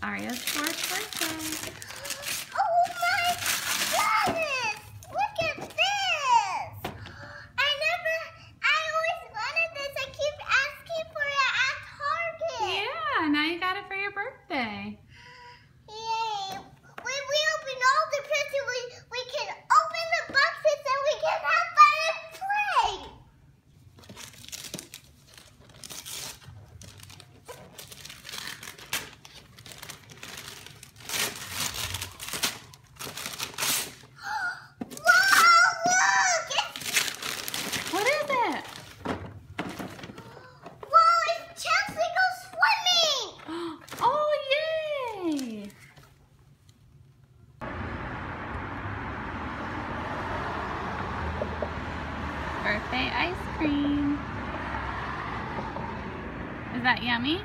Aria's fourth birthday. Oh my goodness! Look at this! I always wanted this. I keep asking for it at Target. Yeah, now you got it for your birthday. Yay! When we open all the presents, we can open the boxes and we can have fun and play. What is it? Whoa, it's Chelsea Go Swimming! Oh, yay! Birthday ice cream. Is that yummy?